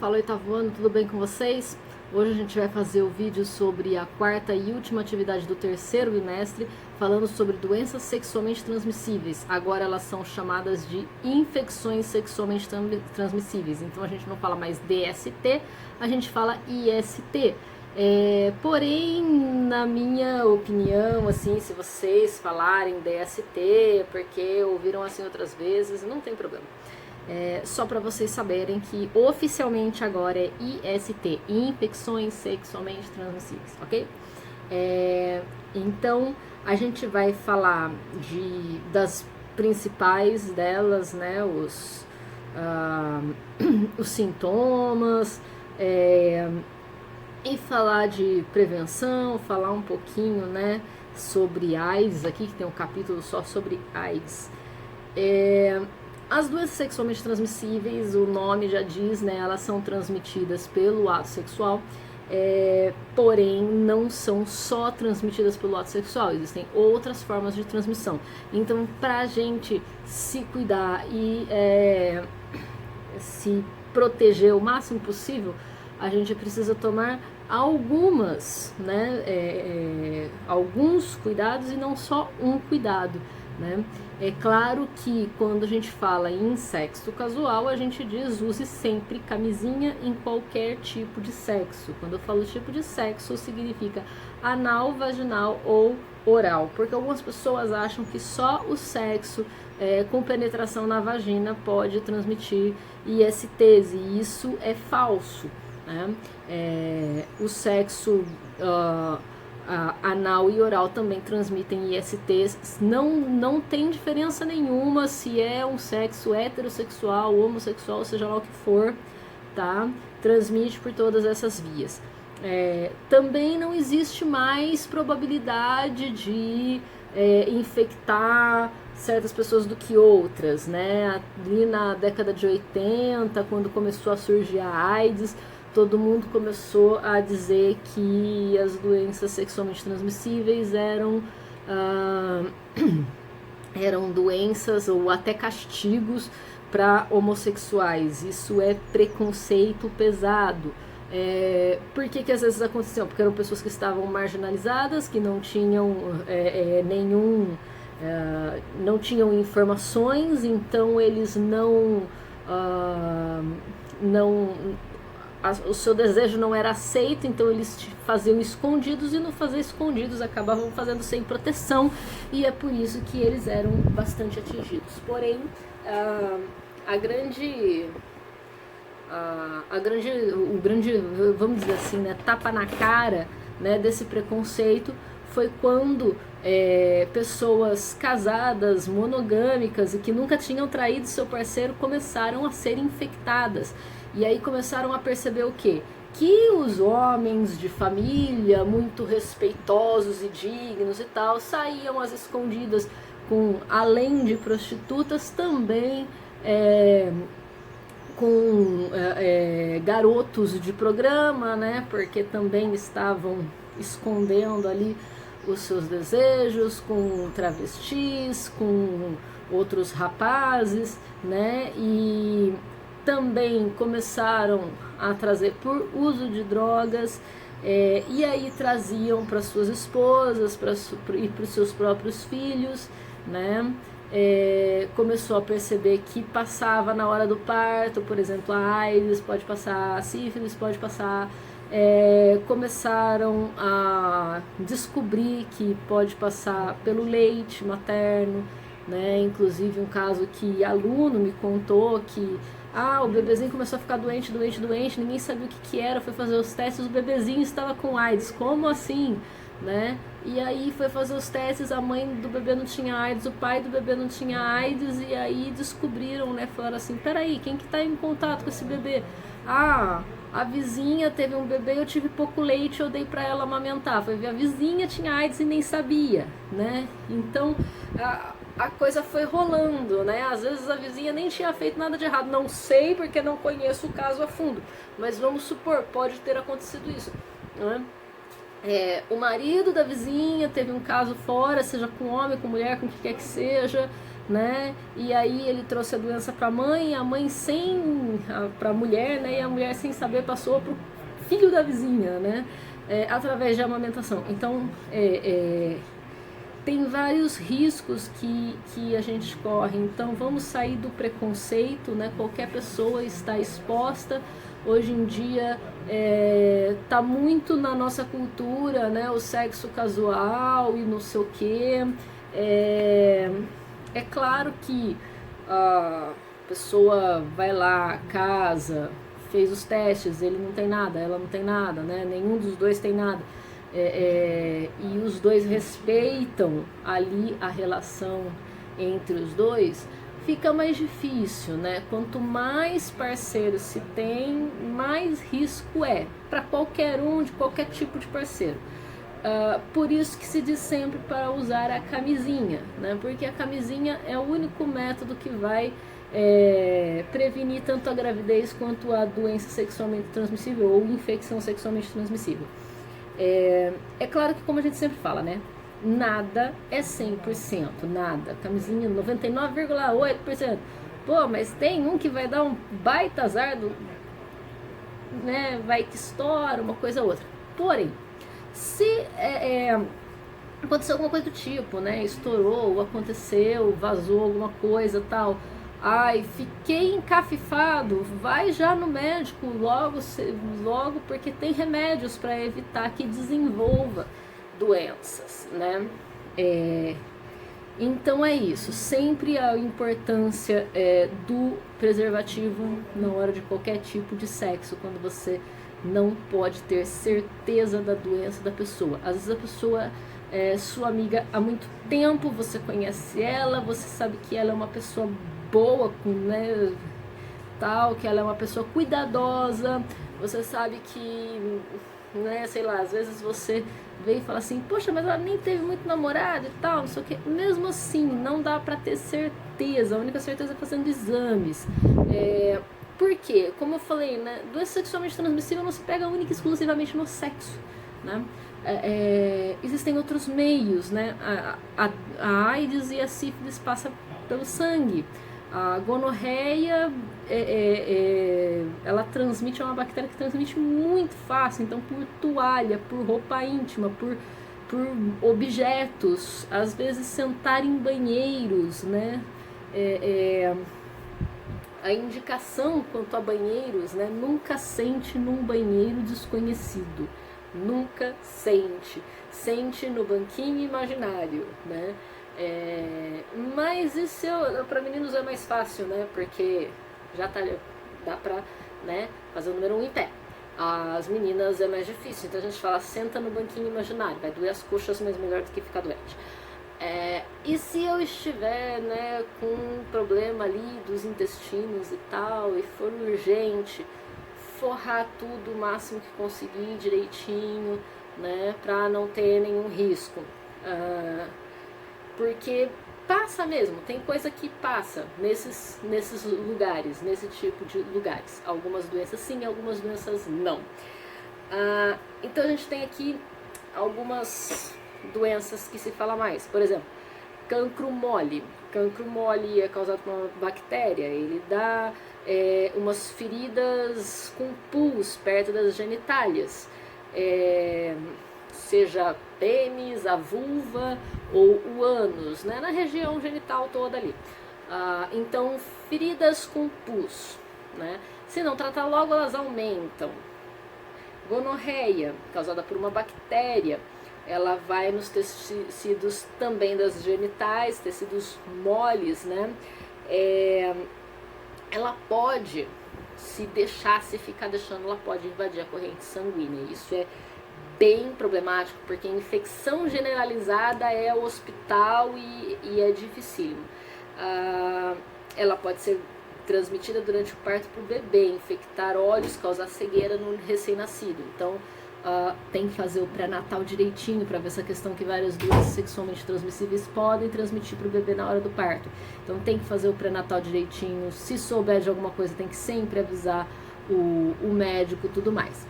Fala, oitavo ano, tudo bem com vocês? Hoje a gente vai fazer o vídeo sobre a quarta e última atividade do terceiro bimestre, falando sobre doenças sexualmente transmissíveis. Agora elas são chamadas de infecções sexualmente transmissíveis. Então a gente não fala mais DST, a gente fala IST. Porém, na minha opinião, assim, se vocês falarem DST, porque ouviram assim outras vezes, não tem problema. Só para vocês saberem que oficialmente agora é IST, infecções sexualmente transmissíveis, ok? Então a gente vai falar das principais delas, né? Os sintomas, e falar de prevenção, falar um pouquinho, né, sobre AIDS, aqui que tem um capítulo só sobre AIDS. As doenças sexualmente transmissíveis, o nome já diz, né, elas são transmitidas pelo ato sexual, porém não são só transmitidas pelo ato sexual, existem outras formas de transmissão. Então, para a gente se cuidar e se proteger o máximo possível, a gente precisa tomar alguns cuidados e não só um cuidado, né? É claro que quando a gente fala em sexo casual, a gente diz use sempre camisinha em qualquer tipo de sexo. Quando eu falo tipo de sexo, significa anal, vaginal ou oral, porque algumas pessoas acham que só o sexo com penetração na vagina pode transmitir ISTs, e isso é falso, né? O sexo anal e oral também transmitem ISTs, não tem diferença nenhuma se é um sexo heterossexual, homossexual, seja lá o que for, tá? Transmite por todas essas vias. Também não existe mais probabilidade de infectar certas pessoas do que outras, né? Ali na década de 80, quando começou a surgir a AIDS, todo mundo começou a dizer que as doenças sexualmente transmissíveis eram doenças ou até castigos para homossexuais. Isso é preconceito pesado. Por que às vezes aconteciam? Porque eram pessoas que estavam marginalizadas, que não tinham não tinham informações, então eles o seu desejo não era aceito, então eles faziam escondidos, e no fazer escondidos acabavam fazendo sem proteção, e é por isso que eles eram bastante atingidos. Porém, o grande, vamos dizer assim, né, tapa na cara, né, desse preconceito foi quando pessoas casadas, monogâmicas e que nunca tinham traído seu parceiro começaram a ser infectadas. E aí começaram a perceber o quê? Que os homens de família, muito respeitosos e dignos e tal, saíam às escondidas além de prostitutas, também com garotos de programa, né? Porque também estavam escondendo ali os seus desejos, com travestis, com outros rapazes, né? E também começaram a trazer por uso de drogas, e aí traziam para suas esposas e para os seus próprios filhos, né? Começou a perceber que passava na hora do parto, por exemplo, a AIDS, pode passar a sífilis, pode passar. Começaram a descobrir que pode passar pelo leite materno, né? Inclusive um caso que aluno me contou que o bebezinho começou a ficar doente, ninguém sabia o que era, foi fazer os testes, o bebezinho estava com AIDS. Como assim, né? E aí foi fazer os testes, a mãe do bebê não tinha AIDS, o pai do bebê não tinha AIDS, e aí descobriram, né? Falaram assim, peraí, quem que tá em contato com esse bebê? A vizinha teve um bebê, eu tive pouco leite, eu dei para ela amamentar. Foi ver, a vizinha tinha AIDS e nem sabia, né? Então a coisa foi rolando, né? Às vezes a vizinha nem tinha feito nada de errado. Não sei porque não conheço o caso a fundo, mas vamos supor, pode ter acontecido isso, né? O marido da vizinha teve um caso fora, seja com homem, com mulher, com o que quer que seja, né? E aí ele trouxe a doença para a mãe para a mulher, né? E a mulher sem saber passou para o filho da vizinha, né? Através de amamentação. Então, tem vários riscos que a gente corre. Então, vamos sair do preconceito, né? Qualquer pessoa está exposta. Hoje em dia tá muito na nossa cultura, né? O sexo casual e não sei o quê. É claro que a pessoa vai lá, casa, fez os testes, ele não tem nada, ela não tem nada, né? Nenhum dos dois tem nada. E os dois respeitam ali a relação entre os dois, fica mais difícil, né? Quanto mais parceiros se tem, mais risco para qualquer um, de qualquer tipo de parceiro. Por isso que se diz sempre para usar a camisinha, né? Porque a camisinha é o único método que vai prevenir tanto a gravidez quanto a doença sexualmente transmissível ou infecção sexualmente transmissível. É claro que, como a gente sempre fala, né? Nada é 100%, nada. Camisinha 99,8%. Pô, mas tem um que vai dar um baita azar, né? Vai que estoura, uma coisa ou outra. Porém, se aconteceu alguma coisa do tipo, né? Estourou, aconteceu, vazou alguma coisa tal. Ai, fiquei encafifado, vai já no médico logo, porque tem remédios para evitar que desenvolva doenças, né? Então é isso, sempre a importância do preservativo na hora de qualquer tipo de sexo, quando você não pode ter certeza da doença da pessoa. Às vezes a pessoa é sua amiga há muito tempo, você conhece ela, você sabe que ela é uma pessoa boa, né, tal, que ela é uma pessoa cuidadosa, você sabe que, né, sei lá, às vezes você vê e fala assim, poxa, mas ela nem teve muito namorado e tal, não sei o que. Mesmo assim, não dá pra ter certeza, a única certeza é fazendo exames. Por quê? Como eu falei, né, doença sexualmente transmissível não se pega única e exclusivamente no sexo, né? Existem outros meios, né? A AIDS e a sífilis passa pelo sangue. A gonorreia, ela transmite, é uma bactéria que transmite muito fácil, então por toalha, por roupa íntima, por objetos, às vezes sentar em banheiros, né? A indicação quanto a banheiros, né? Nunca sente num banheiro desconhecido, nunca sente no banquinho imaginário, né? Mas isso para meninos é mais fácil, né? Porque já dá pra, né, fazer o número 1 em pé. As meninas é mais difícil, então a gente fala, senta no banquinho imaginário, vai doer as coxas, mas melhor do que ficar doente. E se eu estiver, né, com um problema ali dos intestinos e tal, e for urgente, forrar tudo o máximo que conseguir direitinho, né, pra não ter nenhum risco. Porque passa mesmo, tem coisa que passa nesses lugares, nesse tipo de lugares. Algumas doenças sim, algumas doenças não. Então a gente tem aqui algumas doenças que se fala mais. Por exemplo, cancro mole. Cancro mole é causado por uma bactéria, ele dá umas feridas com pus perto das genitálias. Seja pênis, a vulva ou o ânus, né, na região genital toda ali. Então, feridas com pus, né, se não tratar logo, elas aumentam. Gonorreia, causada por uma bactéria, ela vai nos tecidos também das genitais, tecidos moles, né, ela pode, se ficar deixando, ela pode invadir a corrente sanguínea. Isso é bem problemático, porque infecção generalizada é o hospital e é dificílimo. Ela pode ser transmitida durante o parto para o bebê, infectar olhos, causar cegueira no recém-nascido. Então, tem que fazer o pré-natal direitinho para ver essa questão que várias doenças sexualmente transmissíveis podem transmitir para o bebê na hora do parto. Então, tem que fazer o pré-natal direitinho. Se souber de alguma coisa, tem que sempre avisar o médico e tudo mais.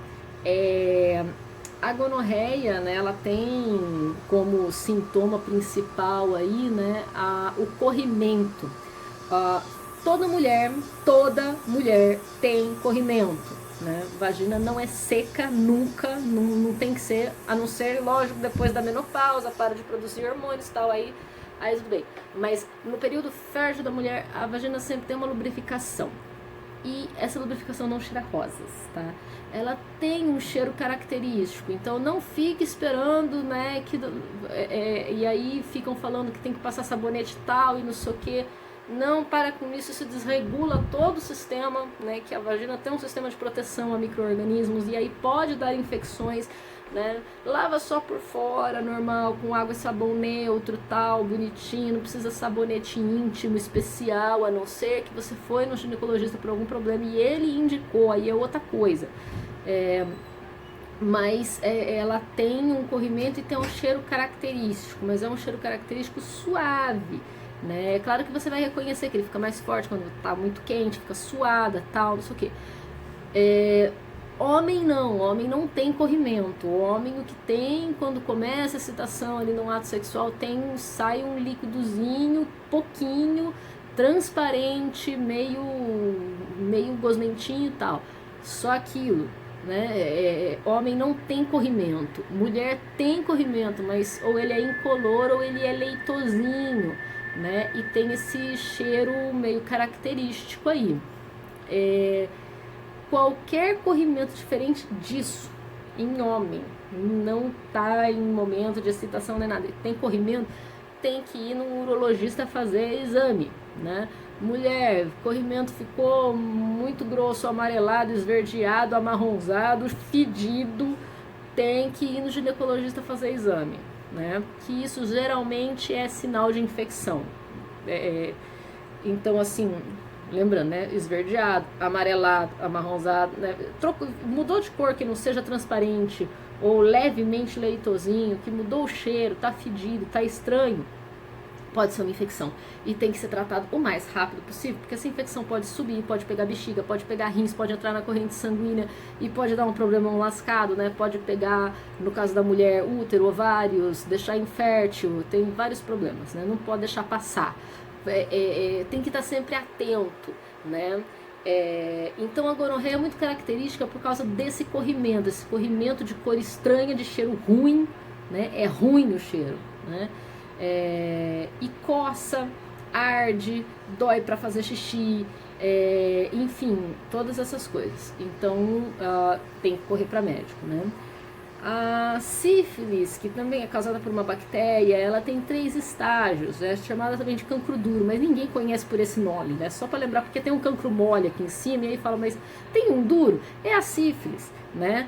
A gonorreia, né, ela tem como sintoma principal aí, né, o corrimento. Toda mulher tem corrimento, né? Vagina não é seca nunca, não tem que ser, a não ser, lógico, depois da menopausa, para de produzir hormônios e tal, aí tudo bem. Mas no período fértil da mulher, a vagina sempre tem uma lubrificação. E essa lubrificação não cheira rosas, tá? Ela tem um cheiro característico, então não fique esperando, né, e aí ficam falando que tem que passar sabonete tal e não sei o que. Não, para com isso desregula todo o sistema, né, que a vagina tem um sistema de proteção a micro-organismos e aí pode dar infecções, né? Lava só por fora, normal, com água e sabão neutro, tal, bonitinho, não precisa sabonete íntimo, especial, a não ser que você foi no ginecologista por algum problema e ele indicou, aí é outra coisa. Mas ela tem um corrimento e tem um cheiro característico, mas é um cheiro característico suave, né? É claro que você vai reconhecer que ele fica mais forte quando tá muito quente, fica suada, tal, não sei o que. Homem não tem corrimento. O homem, o que tem quando começa a excitação ali no ato sexual, sai um líquidozinho, pouquinho, transparente, meio gosmentinho e tal. Só aquilo, né? Homem não tem corrimento. Mulher tem corrimento, mas ou ele é incolor ou ele é leitosinho, né? E tem esse cheiro meio característico aí. Qualquer corrimento diferente disso em homem, não tá em momento de excitação nem nada, tem corrimento, tem que ir no urologista fazer exame, né? Mulher, corrimento ficou muito grosso, amarelado, esverdeado, amarronzado, fedido, tem que ir no ginecologista fazer exame, né? Que isso geralmente é sinal de infecção. Então, assim, lembrando, né? Esverdeado, amarelado, amarronzado, né? Mudou de cor que não seja transparente ou levemente leitosinho, que mudou o cheiro, tá fedido, tá estranho, pode ser uma infecção e tem que ser tratado o mais rápido possível, porque essa infecção pode subir, pode pegar bexiga, pode pegar rins, pode entrar na corrente sanguínea e pode dar um problemão lascado, né? Pode pegar, no caso da mulher, útero, ovários, deixar infértil, tem vários problemas, né? Não pode deixar passar. Tem que estar sempre atento, né? Então a gonorreia é muito característica por causa desse corrimento, esse corrimento de cor estranha, de cheiro ruim, né? É ruim o cheiro, né? E coça, arde, dói para fazer xixi, enfim, todas essas coisas. Então tem que correr para médico, né? A sífilis, que também é causada por uma bactéria, ela tem 3 estágios, é chamada também de cancro duro, mas ninguém conhece por esse nome, né? Só para lembrar, porque tem um cancro mole aqui em cima, e aí fala, mas tem um duro? É a sífilis, né?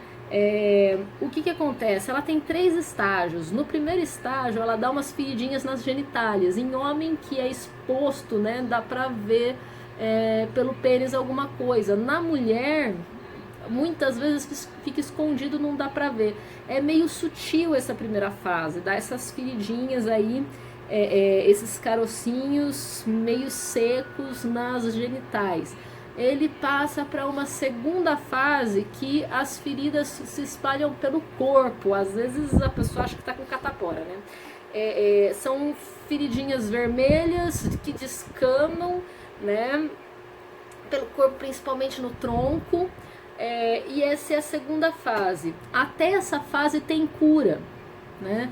O que acontece? Ela tem 3 estágios. No primeiro estágio, ela dá umas feridinhas nas genitálias. Em homem que é exposto, né, dá pra ver pelo pênis alguma coisa. Na mulher, muitas vezes fica escondido, não dá pra ver. É meio sutil essa primeira fase, dá essas feridinhas aí, esses carocinhos meio secos nas genitais. Ele passa para uma segunda fase que as feridas se espalham pelo corpo. Às vezes a pessoa acha que está com catapora, né? São feridinhas vermelhas que descamam, né? Pelo corpo, principalmente no tronco. E essa é a segunda fase. Até essa fase tem cura, né?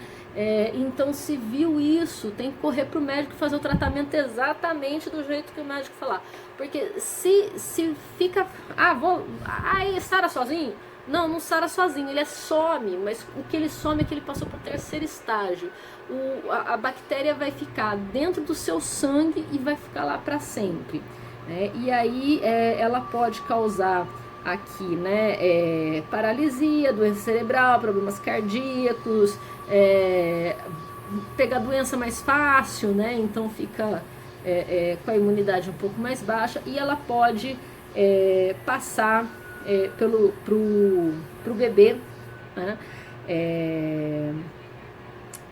Então, se viu isso, tem que correr para o médico e fazer o tratamento exatamente do jeito que o médico falar. Porque se fica... sara sozinho? Não sara sozinho, ele some, mas o que ele some é que ele passou para o terceiro estágio. A bactéria vai ficar dentro do seu sangue e vai ficar lá para sempre, né? E aí ela pode causar aqui, né, paralisia, doença cerebral, problemas cardíacos, pegar doença mais fácil, né, então fica com a imunidade um pouco mais baixa, e ela pode passar pro bebê, né,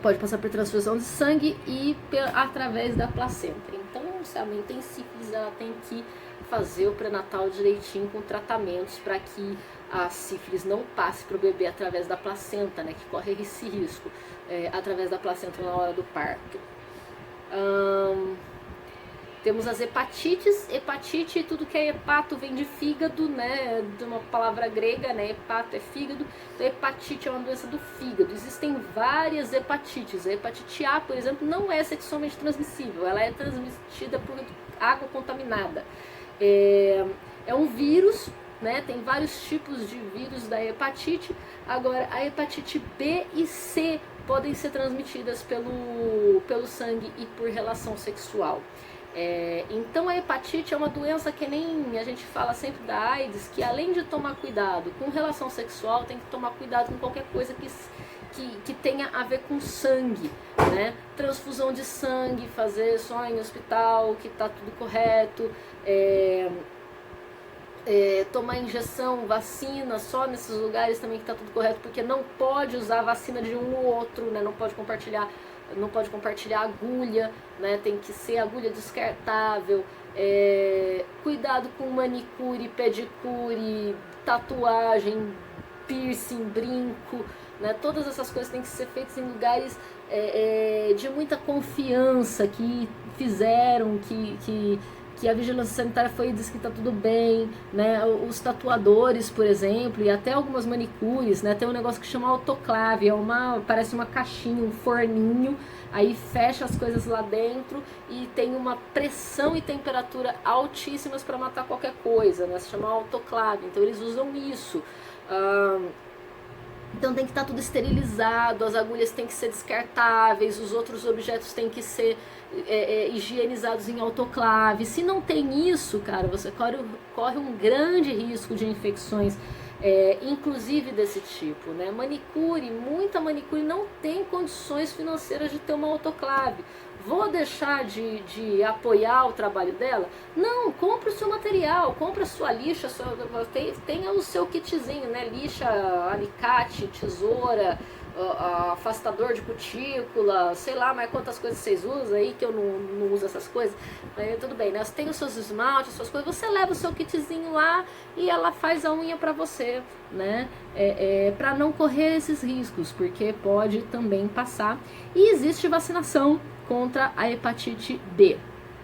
pode passar por transfusão de sangue e através da placenta. Então, se a mãe tem sífilis, ela tem que fazer o pré-natal direitinho com tratamentos para que a sífilis não passe para o bebê através da placenta, né, que corre esse risco, através da placenta na hora do parto. Temos as hepatites. Hepatite, tudo que é hepato vem de fígado, né, de uma palavra grega, né, hepato é fígado, então hepatite é uma doença do fígado. Existem várias hepatites. A hepatite A, por exemplo, não é sexualmente transmissível, ela é transmitida por água contaminada. É um vírus, né, tem vários tipos de vírus da hepatite. Agora, a hepatite B e C podem ser transmitidas pelo sangue e por relação sexual. Então a hepatite é uma doença que nem a gente fala sempre da AIDS, que além de tomar cuidado com relação sexual, tem que tomar cuidado com qualquer coisa que tenha a ver com sangue, né? Transfusão de sangue, fazer só em hospital, que tá tudo correto, tomar injeção, vacina, só nesses lugares também que tá tudo correto, porque não pode usar vacina de um no outro, né? Não pode compartilhar agulha, né? Tem que ser agulha descartável. Cuidado com manicure, pedicure, tatuagem, piercing, brinco, né? Todas essas coisas têm que ser feitas em lugares de muita confiança, que fizeram, que a vigilância sanitária foi e disse que está tudo bem, né? Os tatuadores, por exemplo, e até algumas manicures, né? Tem um negócio que chama autoclave, parece uma caixinha, um forninho, aí fecha as coisas lá dentro e tem uma pressão e temperatura altíssimas para matar qualquer coisa, né? Se chama autoclave, então eles usam isso. Então tem que estar tudo esterilizado, as agulhas têm que ser descartáveis, os outros objetos têm que ser higienizados em autoclave. Se não tem isso, cara, você corre um grande risco de infecções, inclusive desse tipo, né? Manicure, muita manicure não tem condições financeiras de ter uma autoclave. Vou deixar de apoiar o trabalho dela? Não, compra o seu material, compra a sua lixa, tenha o seu kitzinho, né? Lixa, alicate, tesoura, afastador de cutícula, sei lá, mas quantas coisas vocês usam aí, que eu não uso essas coisas. Tudo bem, né? Você tem os seus esmaltes, suas coisas, você leva o seu kitzinho lá e ela faz a unha pra você, né? Pra não correr esses riscos, porque pode também passar. E existe vacinação contra a hepatite B.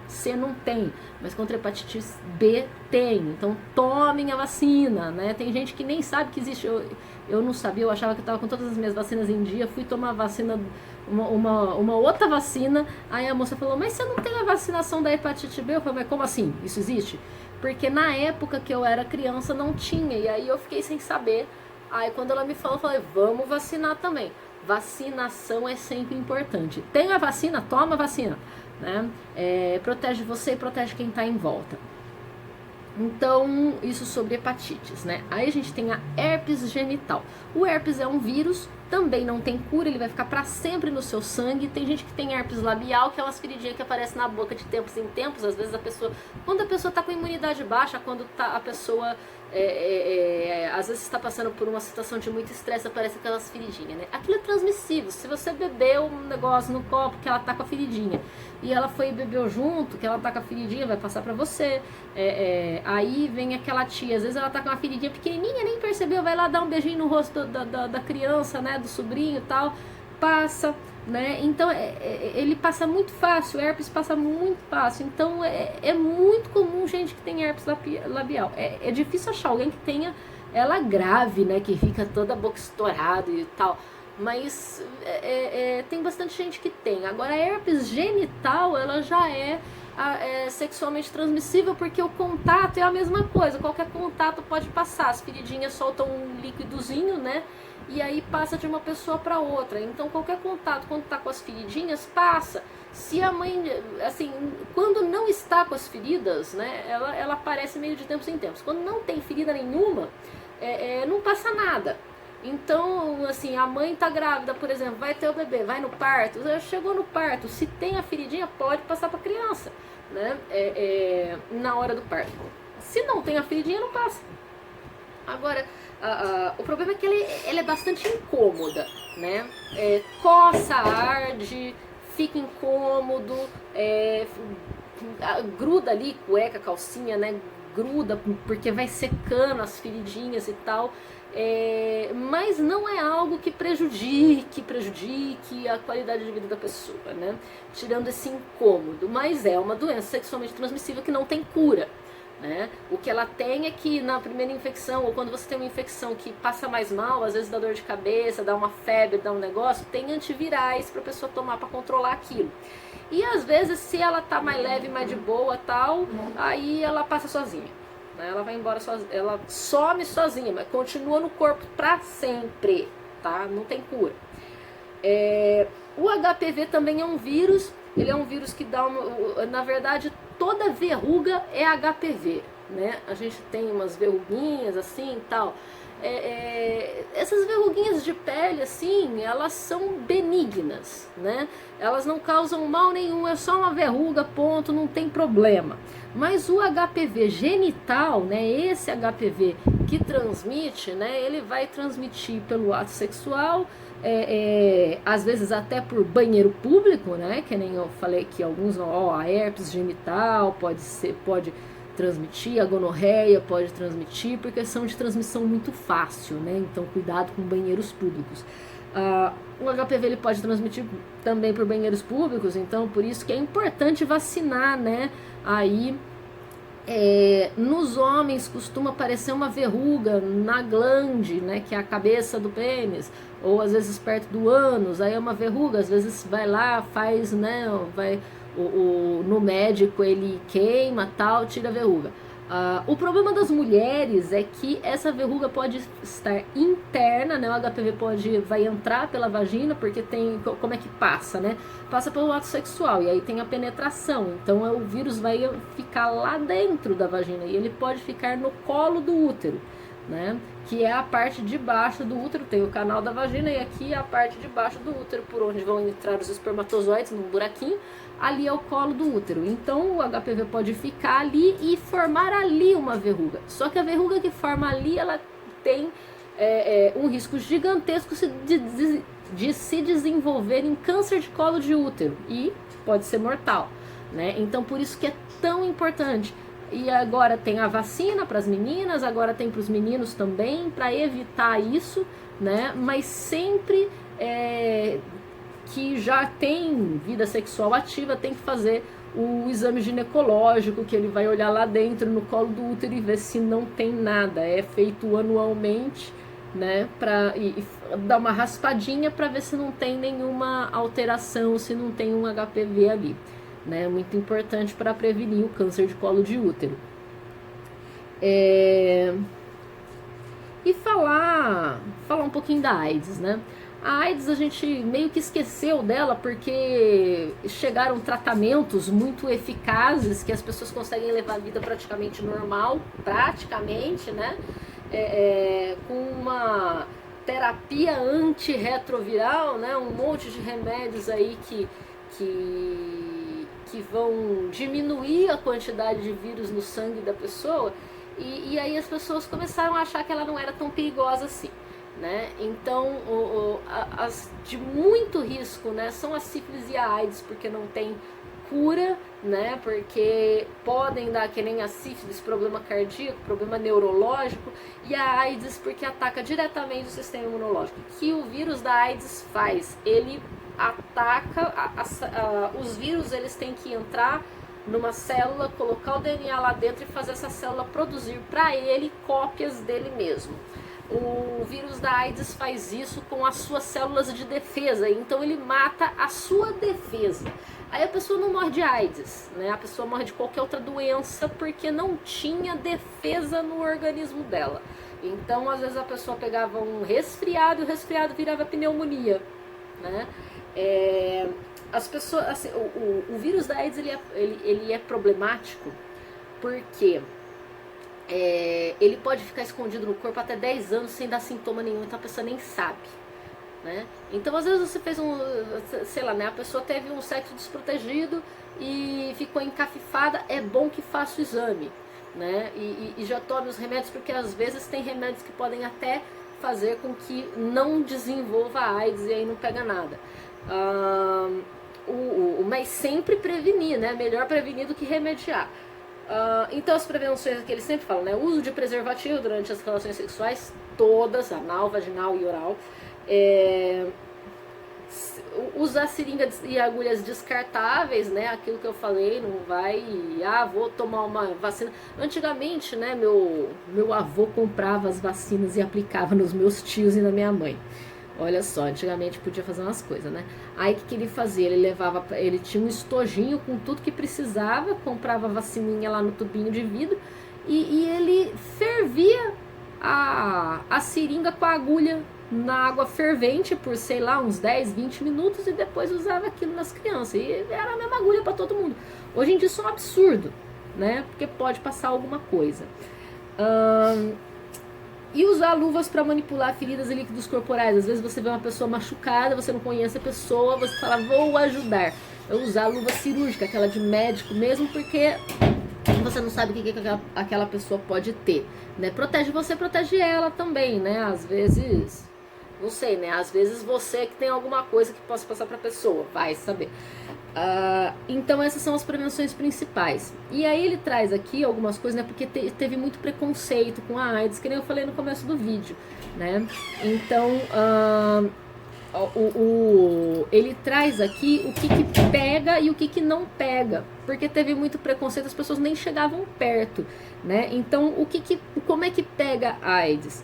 C não tem, mas contra a hepatite B tem. Então tomem a vacina, né? Tem gente que nem sabe que existe. Eu não sabia, eu achava que eu estava com todas as minhas vacinas em dia. Fui tomar vacina, uma outra vacina. Aí a moça falou, mas você não tem a vacinação da hepatite B? Eu falei, mas como assim? Isso existe? Porque na época que eu era criança não tinha. E aí eu fiquei sem saber. Aí quando ela me falou, eu falei, vamos vacinar também. Vacinação é sempre importante. Tem a vacina, toma a vacina, né? Protege você e protege quem está em volta. Então, isso sobre hepatites, né? Aí a gente tem a herpes genital. O herpes é um vírus, também não tem cura, ele vai ficar para sempre no seu sangue. Tem gente que tem herpes labial, que é umas feridinhas que aparecem na boca de tempos em tempos. Às vezes quando a pessoa está com imunidade baixa, quando a pessoa às vezes está passando por uma situação de muito estresse, aparece aquelas feridinhas, né? Aquilo é transmissível. Se você bebeu um negócio no copo que ela tá com a feridinha e ela foi e bebeu junto, que ela tá com a feridinha, vai passar pra você. Aí vem aquela tia, às vezes ela tá com uma feridinha pequenininha, nem percebeu, vai lá dar um beijinho no rosto da criança, né, do sobrinho e tal, passa, né? Então ele passa muito fácil, o herpes passa muito fácil. Então é muito comum gente que tem herpes labial. É difícil achar alguém que tenha ela grave, né, que fica toda a boca estourada e tal. Mas tem bastante gente que tem. Agora a herpes genital, ela já é sexualmente transmissível, porque o contato é a mesma coisa. Qualquer contato pode passar. As feridinhas soltam um líquidozinho, né? E aí passa de uma pessoa para outra. Então qualquer contato, quando tá com as feridinhas, passa. Se a mãe, assim, quando não está com as feridas, né, ela aparece meio de tempos em tempos. Quando não tem ferida nenhuma, não passa nada. Então, assim, a mãe tá grávida, por exemplo, vai ter o bebê, vai no parto, chegou no parto, se tem a feridinha, pode passar pra criança, né, na hora do parto. Se não tem a feridinha, não passa. Agora, o problema é que ela é bastante incômoda, né, coça, arde, fica incômodo, gruda ali, cueca, calcinha, né? Gruda, porque vai secando as feridinhas e tal. Mas não é algo que prejudique a qualidade de vida da pessoa, né? Tirando esse incômodo. Mas é uma doença sexualmente transmissível que não tem cura. Né? O que ela tem é que na primeira infecção, ou quando você tem uma infecção que passa mais mal, às vezes dá dor de cabeça, dá uma febre, dá um negócio, tem antivirais para a pessoa tomar para controlar aquilo. E às vezes, se ela tá mais leve, mais de boa, tal, aí ela passa sozinha, né? Ela vai embora sozinha, ela some sozinha, mas continua no corpo para sempre, tá? Não tem cura. O HPV também é um vírus. Ele é um vírus que dá na verdade, toda verruga é HPV, né? A gente tem umas verruguinhas assim e tal. Essas verruguinhas de pele, assim, elas são benignas, né? Elas não causam mal nenhum, é só uma verruga, ponto, não tem problema. Mas o HPV genital, né? Esse HPV que transmite, né? Ele vai transmitir pelo ato sexual, às vezes até por banheiro público, né? Que nem eu falei que alguns, a herpes genital pode transmitir, a gonorreia pode transmitir, porque são de transmissão muito fácil, né? Então cuidado com banheiros públicos. O HPV ele pode transmitir também por banheiros públicos, então por isso que é importante vacinar, né? Aí nos homens costuma aparecer uma verruga na glande, né, que é a cabeça do pênis, ou às vezes perto do ânus, aí é uma verruga, às vezes vai lá, faz, né, no médico ele queima, tal, tira a verruga. O problema das mulheres é que essa verruga pode estar interna, né? O HPV vai entrar pela vagina, porque tem, como é que passa, né? Passa pelo ato sexual, e aí tem a penetração, então o vírus vai ficar lá dentro da vagina, e ele pode ficar no colo do útero, né? Que é a parte de baixo do útero, tem o canal da vagina, e aqui é a parte de baixo do útero, por onde vão entrar os espermatozoides, num buraquinho. Ali é o colo do útero, então o HPV pode ficar ali e formar ali uma verruga. Só que a verruga que forma ali, ela tem um risco gigantesco de se desenvolver em câncer de colo de útero, e pode ser mortal, né? Então por isso que é tão importante. E agora tem a vacina para as meninas, agora tem para os meninos também, para evitar isso, né? Mas sempre que já tem vida sexual ativa, tem que fazer o exame ginecológico, que ele vai olhar lá dentro no colo do útero e ver se não tem nada. É feito anualmente, né, e dar uma raspadinha para ver se não tem nenhuma alteração, se não tem um HPV ali, né? Muito importante para prevenir o câncer de colo de útero. E falar um pouquinho da AIDS, né? A AIDS a gente meio que esqueceu dela porque chegaram tratamentos muito eficazes que as pessoas conseguem levar a vida praticamente normal, né? Com uma terapia antirretroviral, né? Um monte de remédios aí que vão diminuir a quantidade de vírus no sangue da pessoa, e aí as pessoas começaram a achar que ela não era tão perigosa assim. Né? Então, as de muito risco, né, são a sífilis e a AIDS, porque não tem cura, né, porque podem dar, que nem a sífilis, problema cardíaco, problema neurológico, e a AIDS porque ataca diretamente o sistema imunológico. O que o vírus da AIDS faz? Ele ataca, os vírus eles têm que entrar numa célula, colocar o DNA lá dentro e fazer essa célula produzir para ele cópias dele mesmo. O vírus da AIDS faz isso com as suas células de defesa, então ele mata a sua defesa. Aí a pessoa não morre de AIDS, né? A pessoa morre de qualquer outra doença porque não tinha defesa no organismo dela. Então, às vezes a pessoa pegava um resfriado e o resfriado virava pneumonia, né? As pessoas, assim, o vírus da AIDS ele é problemático porque ele pode ficar escondido no corpo até 10 anos sem dar sintoma nenhum, então a pessoa nem sabe, né? Então às vezes você fez sei lá, né? A pessoa teve um sexo desprotegido e ficou encafifada, é bom que faça o exame, né? E já tome os remédios, porque às vezes tem remédios que podem até fazer com que não desenvolva a AIDS e aí não pega nada. mas sempre prevenir, né? Melhor prevenir do que remediar. Então as prevenções que eles sempre falam, né? Uso de preservativo durante as relações sexuais, todas, anal, vaginal e oral. Usar seringas e agulhas descartáveis, né? Aquilo que eu falei, não vai, vou tomar uma vacina. Antigamente, né, meu avô comprava as vacinas e aplicava nos meus tios e na minha mãe. Olha só, antigamente podia fazer umas coisas, né? Aí o que ele fazia? Ele tinha um estojinho com tudo que precisava, comprava a vacininha lá no tubinho de vidro e ele fervia a seringa com a agulha na água fervente por, sei lá, uns 10, 20 minutos e depois usava aquilo nas crianças. E era a mesma agulha para todo mundo. Hoje em dia isso é um absurdo, né? Porque pode passar alguma coisa. E usar luvas para manipular feridas e líquidos corporais. Às vezes você vê uma pessoa machucada, você não conhece a pessoa, você fala, vou ajudar. Eu usar luva cirúrgica, aquela de médico mesmo, porque você não sabe o que aquela pessoa pode ter, né? Protege você, protege ela também, né? Às vezes, não sei, né? Às vezes você que tem alguma coisa que possa passar para a pessoa, vai saber. Então essas são as prevenções principais. E aí ele traz aqui algumas coisas, né? Porque teve muito preconceito com a AIDS, que nem eu falei no começo do vídeo, né? Então ele traz aqui o que pega e o que não pega, porque teve muito preconceito, as pessoas nem chegavam perto, né? Então como é que pega a AIDS?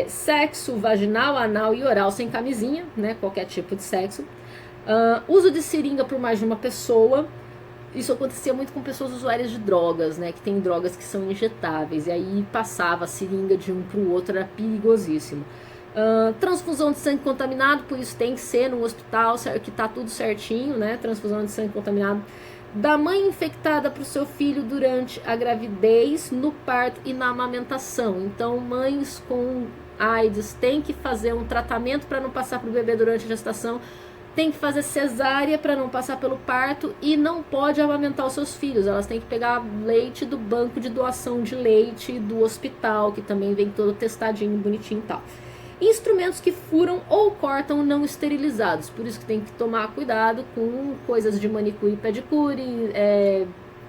Sexo vaginal, anal e oral sem camisinha, né? Qualquer tipo de sexo. Uso de seringa por mais de uma pessoa. Isso acontecia muito com pessoas usuárias de drogas, né? Que tem drogas que são injetáveis. E aí passava a seringa de um para o outro, era perigosíssimo. Transfusão de sangue contaminado, por isso tem que ser no hospital, que tá tudo certinho, né? Transfusão de sangue contaminado. Da mãe infectada para o seu filho durante a gravidez, no parto e na amamentação. Então, mães com AIDS têm que fazer um tratamento para não passar para o bebê durante a gestação. Tem que fazer cesárea para não passar pelo parto e não pode amamentar os seus filhos. Elas têm que pegar leite do banco de doação de leite do hospital, que também vem todo testadinho, bonitinho e tal. Instrumentos que furam ou cortam não esterilizados, por isso que tem que tomar cuidado com coisas de manicure e pedicure,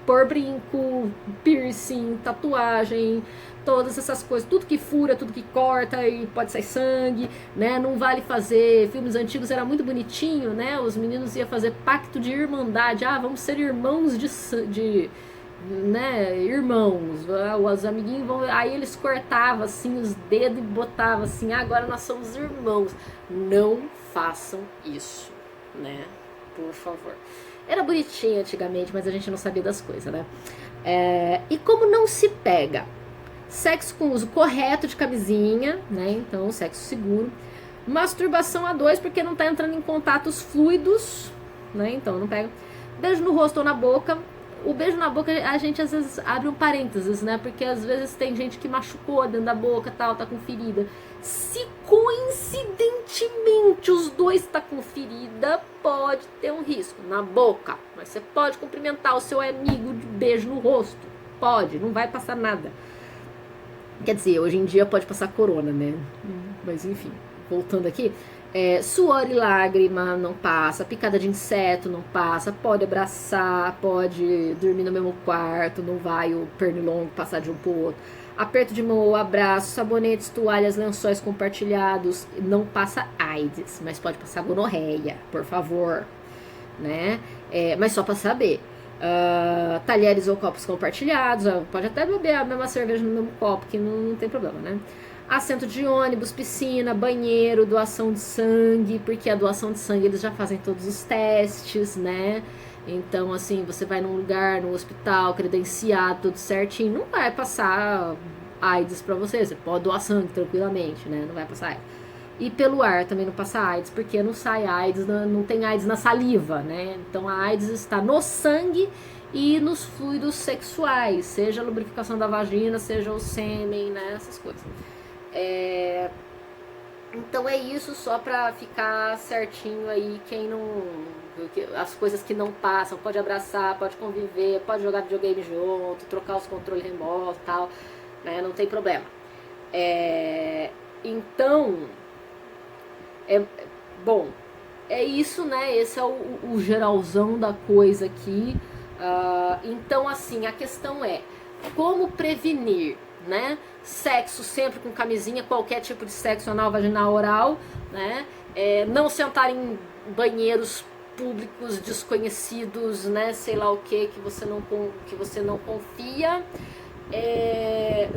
pôr brinco, piercing, tatuagem, todas essas coisas, tudo que fura, tudo que corta e pode sair sangue, né? Não vale fazer, filmes antigos era muito bonitinho, né? Os meninos iam fazer pacto de irmandade, vamos ser irmãos né, irmãos, os amiguinhos vão, aí eles cortavam assim os dedos e botavam assim, agora nós somos irmãos. Não façam isso, né? Por favor. Era bonitinho antigamente, mas a gente não sabia das coisas, né? E como não se pega? Sexo com uso correto de camisinha, né? Então, sexo seguro. Masturbação a dois, porque não tá entrando em contatos fluidos, né? Então, não pega. Beijo no rosto ou na boca. O beijo na boca, a gente às vezes abre um parênteses, né? Porque às vezes tem gente que machucou dentro da boca, tal, tá com ferida. Se coincidentemente os dois tá com ferida, pode ter um risco na boca. Mas você pode cumprimentar o seu amigo de beijo no rosto. Pode, não vai passar nada. Quer dizer, hoje em dia pode passar corona, né? Mas enfim, voltando aqui. Suor e lágrima não passa, picada de inseto não passa, pode abraçar, pode dormir no mesmo quarto, não vai o pernilongo passar de um pro outro. Aperto de mão ou abraço, sabonetes, toalhas, lençóis compartilhados, não passa AIDS, mas pode passar gonorreia, por favor, né? Mas só pra saber. Talheres ou copos compartilhados, pode até beber a mesma cerveja no mesmo copo, que não tem problema, né? Assento de ônibus, piscina, banheiro, doação de sangue, porque a doação de sangue eles já fazem todos os testes, né? Então, assim, você vai num lugar, no hospital, credenciado, tudo certinho, não vai passar AIDS pra você. Você pode doar sangue tranquilamente, né? Não vai passar AIDS. E pelo ar também não passa AIDS, porque não sai AIDS, não tem AIDS na saliva, né? Então a AIDS está no sangue e nos fluidos sexuais, seja a lubrificação da vagina, seja o sêmen, né? Essas coisas. Então é isso, só pra ficar certinho aí, quem não... As coisas que não passam, pode abraçar, pode conviver, pode jogar videogame junto, trocar os controles remotos e tal, né? Não tem problema. Então, bom, é isso, né? Esse é o geralzão da coisa aqui. Então, assim, a questão é como prevenir, né? Sexo sempre com camisinha, qualquer tipo de sexo anal, vaginal, oral, né? Não sentar em banheiros públicos desconhecidos, né? Sei lá o que você não confia.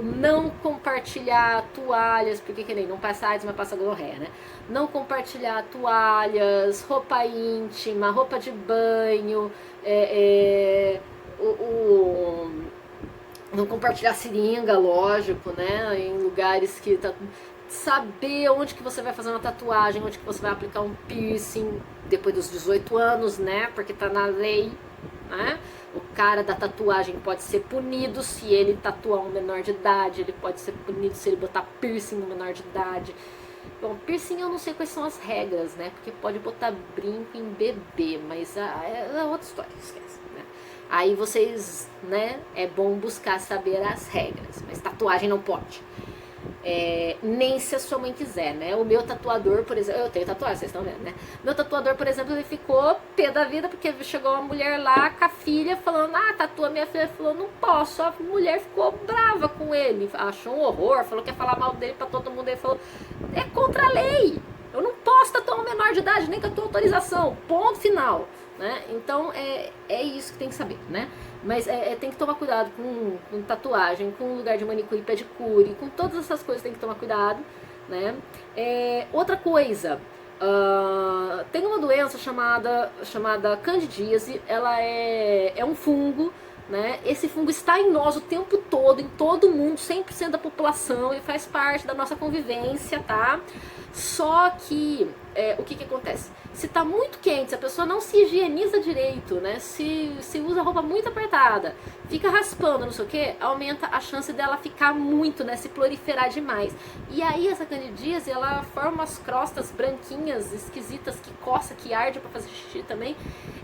Não compartilhar toalhas, porque que nem não passa AIDS, mas passa gonorreia, né? Não compartilhar toalhas, roupa íntima, roupa de banho, não compartilhar seringa, lógico, né? Em lugares que saber onde que você vai fazer uma tatuagem, onde que você vai aplicar um piercing depois dos 18 anos, né? Porque tá na lei, né? O cara da tatuagem pode ser punido se ele tatuar um menor de idade, ele pode ser punido se ele botar piercing no menor de idade. Bom, piercing eu não sei quais são as regras, né? Porque pode botar brinco em bebê, mas é outra história, esquece, né? Aí vocês, né? É bom buscar saber as regras, mas tatuagem não pode. Nem se a sua mãe quiser, né? O meu tatuador, por exemplo, eu tenho tatuagem, vocês estão vendo, né? Meu tatuador, por exemplo, ele ficou pé da vida porque chegou uma mulher lá com a filha falando, tatua minha filha. Ele falou, não posso. A mulher ficou brava com ele, achou um horror, falou que ia falar mal dele pra todo mundo. Ele falou, é contra a lei, eu não posso tatuar um menor de idade, nem com a tua autorização, ponto final, né? Então é isso que tem que saber, né? Mas tem que tomar cuidado com tatuagem, com lugar de manicure e pedicure, com todas essas coisas tem que tomar cuidado, né? Outra coisa, tem uma doença chamada candidíase, ela é um fungo, né? Esse fungo está em nós o tempo todo, em todo mundo, 100% da população, e faz parte da nossa convivência, tá? Só que, o que acontece? Se tá muito quente, se a pessoa não se higieniza direito, né? Se usa roupa muito apertada, fica raspando, não sei o que, aumenta a chance dela ficar muito, né? Se proliferar demais. E aí essa candidíase, ela forma umas crostas branquinhas, esquisitas, que coça, que arde pra fazer xixi também.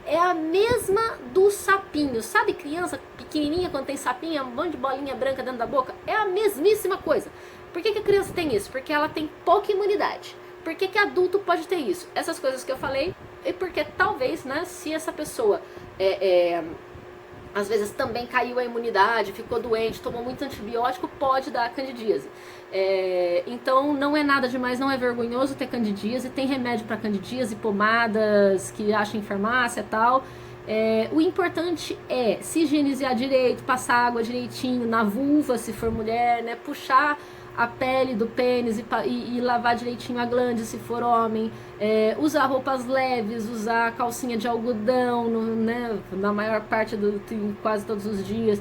É a mesma do sapinho. Sabe criança pequenininha quando tem sapinho, um monte de bolinha branca dentro da boca? É a mesmíssima coisa. Por que a criança tem isso? Porque ela tem pouca imunidade. Por que adulto pode ter isso? Essas coisas que eu falei, e porque talvez, né, se essa pessoa às vezes também caiu a imunidade, ficou doente, tomou muito antibiótico, pode dar candidíase. Então não é nada demais, não é vergonhoso ter candidíase, tem remédio para candidíase, pomadas que acha em farmácia e tal. O importante é se higienizar direito, passar água direitinho na vulva, se for mulher, né, puxar a pele do pênis e lavar direitinho a glande se for homem, usar roupas leves, usar calcinha de algodão, né, na maior parte quase todos os dias,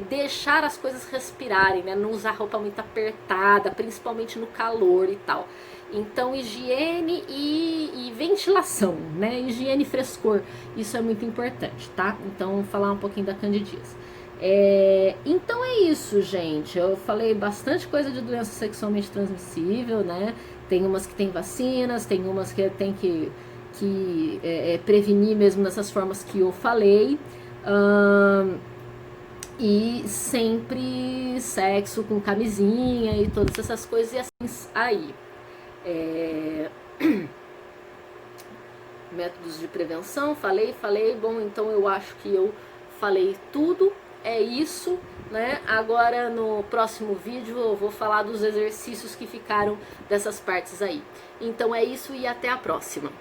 deixar as coisas respirarem, né, não usar roupa muito apertada, principalmente no calor e tal. Então higiene e ventilação, né, higiene e frescor, isso é muito importante, tá? Então falar um pouquinho da candidíase. Então é isso, gente. Eu falei bastante coisa de doença sexualmente transmissível, né? Tem umas que tem vacinas, tem umas que tem que prevenir mesmo dessas formas que eu falei. E sempre sexo com camisinha e todas essas coisas e assim aí. Métodos de prevenção, falei. Bom, então eu acho que eu falei tudo. É isso, né? Agora no próximo vídeo eu vou falar dos exercícios que ficaram dessas partes aí. Então é isso e até a próxima.